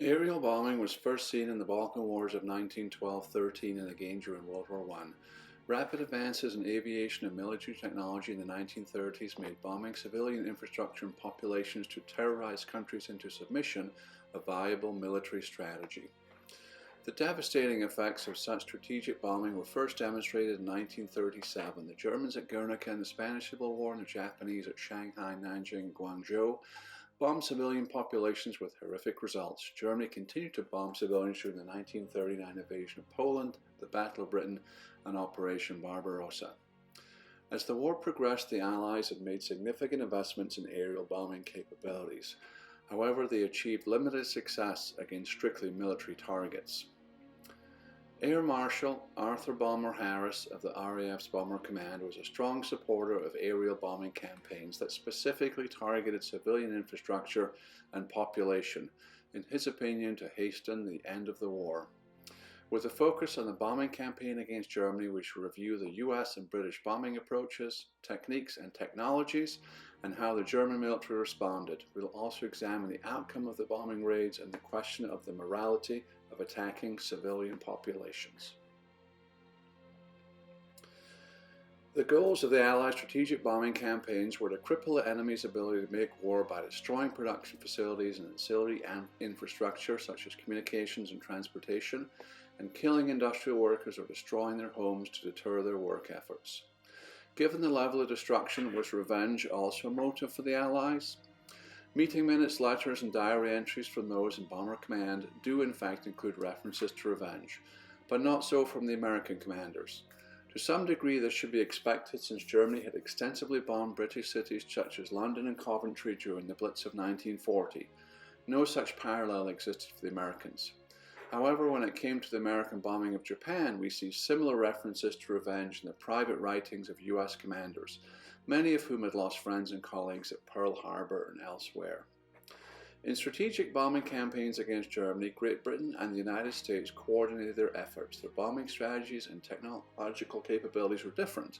Aerial bombing was first seen in the Balkan Wars of 1912–13 and again during World War I. Rapid advances in aviation and military technology in the 1930s made bombing civilian infrastructure and populations to terrorize countries into submission a viable military strategy. The devastating effects of such strategic bombing were first demonstrated in 1937. The Germans at Guernica in the Spanish Civil War and the Japanese at Shanghai, Nanjing, and Guangzhou bombed civilian populations with horrific results. Germany continued to bomb civilians during the 1939 invasion of Poland, the Battle of Britain, and Operation Barbarossa. As the war progressed, the Allies had made significant investments in aerial bombing capabilities. However, they achieved limited success against strictly military targets. Air Marshal Arthur Bomber Harris of the RAF's Bomber Command was a strong supporter of aerial bombing campaigns that specifically targeted civilian infrastructure and population, in his opinion, to hasten the end of the war. With a focus on the bombing campaign against Germany, we shall review the US and British bombing approaches, techniques and technologies, and how the German military responded. We will also examine the outcome of the bombing raids and the question of the morality of attacking civilian populations. The goals of the Allied strategic bombing campaigns were to cripple the enemy's ability to make war by destroying production facilities and ancillary infrastructure such as communications and transportation, and killing industrial workers or destroying their homes to deter their work efforts. Given the level of destruction, was revenge also a motive for the Allies? Meeting minutes, letters, and diary entries from those in Bomber Command do in fact include references to revenge, but not so from the American commanders. To some degree this should be expected, since Germany had extensively bombed British cities such as London and Coventry during the Blitz of 1940. No such parallel existed for the Americans. However, when it came to the American bombing of Japan, we see similar references to revenge in the private writings of US commanders, many of whom had lost friends and colleagues at Pearl Harbor and elsewhere. In strategic bombing campaigns against Germany, Great Britain and the United States coordinated their efforts. Their bombing strategies and technological capabilities were different.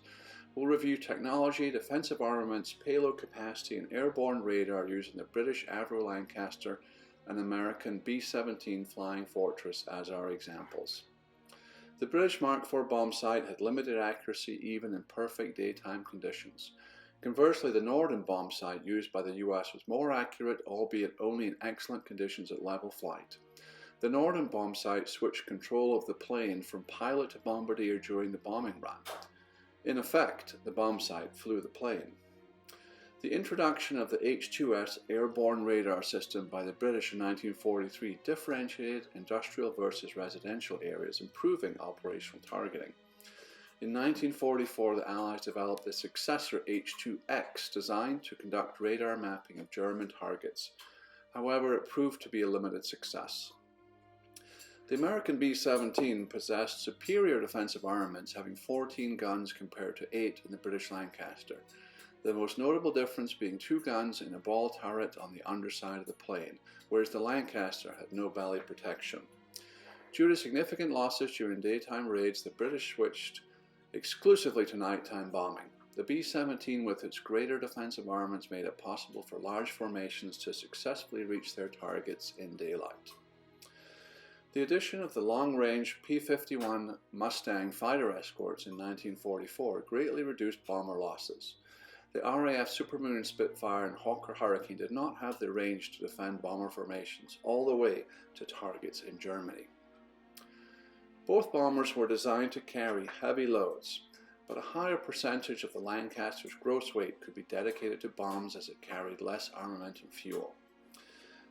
We'll review technology, defensive armaments, payload capacity, and airborne radar using the British Avro Lancaster and American B-17 Flying Fortress as our examples. The British Mark IV bomb sight had limited accuracy even in perfect daytime conditions. Conversely, the Norden bomb sight used by the US was more accurate, albeit only in excellent conditions at level flight. The Norden bomb sight switched control of the plane from pilot to bombardier during the bombing run. In effect, the bomb sight flew the plane. The introduction of the H-2S airborne radar system by the British in 1943 differentiated industrial versus residential areas, improving operational targeting. In 1944, the Allies developed the successor H-2X designed to conduct radar mapping of German targets. However, it proved to be a limited success. The American B-17 possessed superior defensive armaments, having 14 guns compared to 8 in the British Lancaster. The most notable difference being 2 guns and a ball turret on the underside of the plane, whereas the Lancaster had no belly protection. Due to significant losses during daytime raids, the British switched exclusively to nighttime bombing. The B-17, with its greater defensive armaments, made it possible for large formations to successfully reach their targets in daylight. The addition of the long-range P-51 Mustang fighter escorts in 1944 greatly reduced bomber losses. The RAF Supermoon Spitfire and Hawker Hurricane did not have the range to defend bomber formations all the way to targets in Germany. Both bombers were designed to carry heavy loads, but a higher percentage of the Lancaster's gross weight could be dedicated to bombs as it carried less armament and fuel.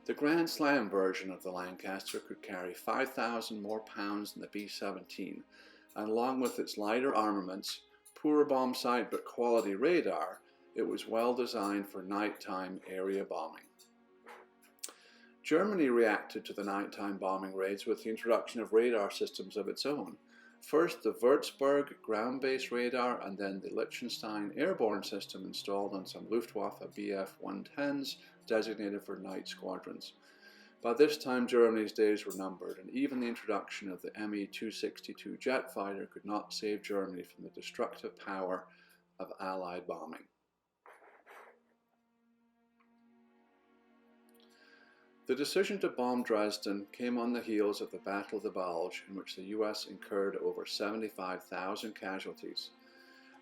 The Grand Slam version of the Lancaster could carry 5,000 more pounds than the B-17, and along with its lighter armaments, poor bomb sight but quality radar, it was well designed for nighttime area bombing. Germany reacted to the nighttime bombing raids with the introduction of radar systems of its own. First the Würzburg ground-based radar, and then the Liechtenstein airborne system installed on some Luftwaffe Bf-110s designated for night squadrons. By this time Germany's days were numbered, and even the introduction of the Me-262 jet fighter could not save Germany from the destructive power of Allied bombing. The decision to bomb Dresden came on the heels of the Battle of the Bulge, in which the US incurred over 75,000 casualties.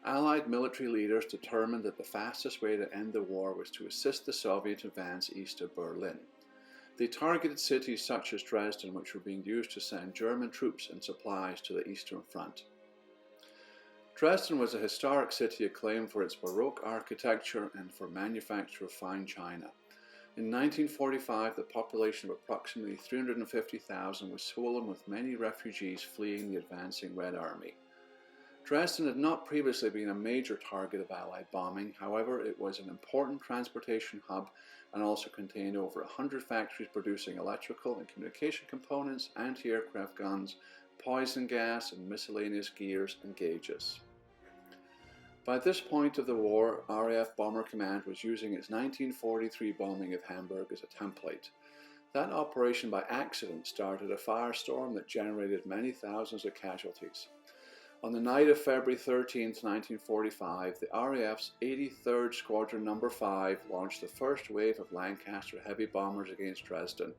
Allied military leaders determined that the fastest way to end the war was to assist the Soviet advance east of Berlin. They targeted cities such as Dresden, which were being used to send German troops and supplies to the Eastern Front. Dresden was a historic city acclaimed for its Baroque architecture and for manufacture of fine china. In 1945, the population of approximately 350,000 was swollen with many refugees fleeing the advancing Red Army. Dresden had not previously been a major target of Allied bombing. However, it was an important transportation hub and also contained over 100 factories producing electrical and communication components, anti-aircraft guns, poison gas, and miscellaneous gears and gauges. By this point of the war, RAF Bomber Command was using its 1943 bombing of Hamburg as a template. That operation by accident started a firestorm that generated many thousands of casualties. On the night of February 13, 1945, the RAF's 83rd Squadron No. 5 launched the first wave of Lancaster heavy bombers against Dresden.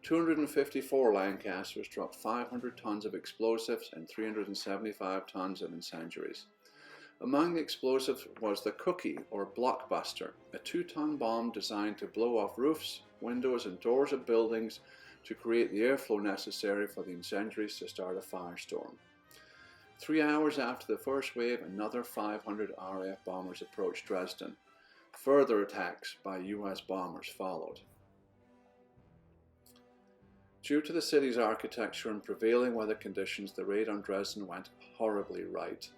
254 Lancasters dropped 500 tons of explosives and 375 tons of incendiaries. Among the explosives was the Cookie, or Blockbuster, a 2-ton bomb designed to blow off roofs, windows and doors of buildings to create the airflow necessary for the incendiaries to start a firestorm. 3 hours after the first wave, another 500 RAF bombers approached Dresden. Further attacks by US bombers followed. Due to the city's architecture and prevailing weather conditions, the raid on Dresden went horribly right.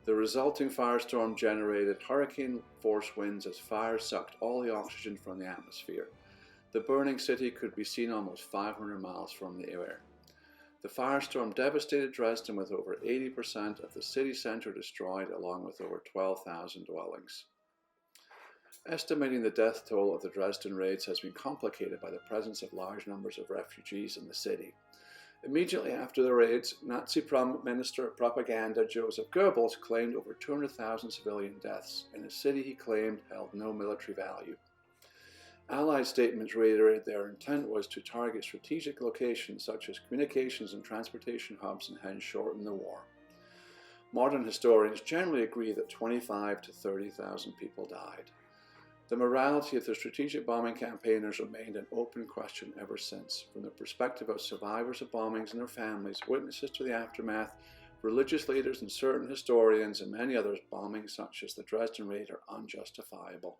The resulting firestorm generated hurricane-force winds as fires sucked all the oxygen from the atmosphere. The burning city could be seen almost 500 miles from the air. The firestorm devastated Dresden with over 80% of the city center destroyed, along with over 12,000 dwellings. Estimating the death toll of the Dresden raids has been complicated by the presence of large numbers of refugees in the city. Immediately after the raids, Nazi Minister of Propaganda Joseph Goebbels claimed over 200,000 civilian deaths in a city he claimed held no military value. Allied statements reiterated their intent was to target strategic locations such as communications and transportation hubs and hence shorten the war. Modern historians generally agree that 25,000 to 30,000 people died. The morality of the strategic bombing campaign has remained an open question ever since. From the perspective of survivors of bombings and their families, witnesses to the aftermath, religious leaders and certain historians, and many others, bombings such as the Dresden raid are unjustifiable.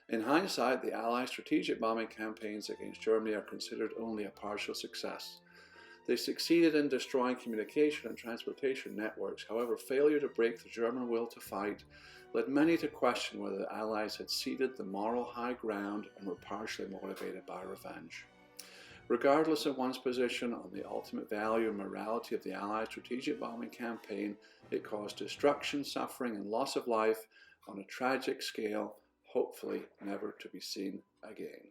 In hindsight, the Allied strategic bombing campaigns against Germany are considered only a partial success. They succeeded in destroying communication and transportation networks. However, failure to break the German will to fight led many to question whether the Allies had ceded the moral high ground and were partially motivated by revenge. Regardless of one's position on the ultimate value and morality of the Allied strategic bombing campaign, it caused destruction, suffering, and loss of life on a tragic scale, hopefully never to be seen again.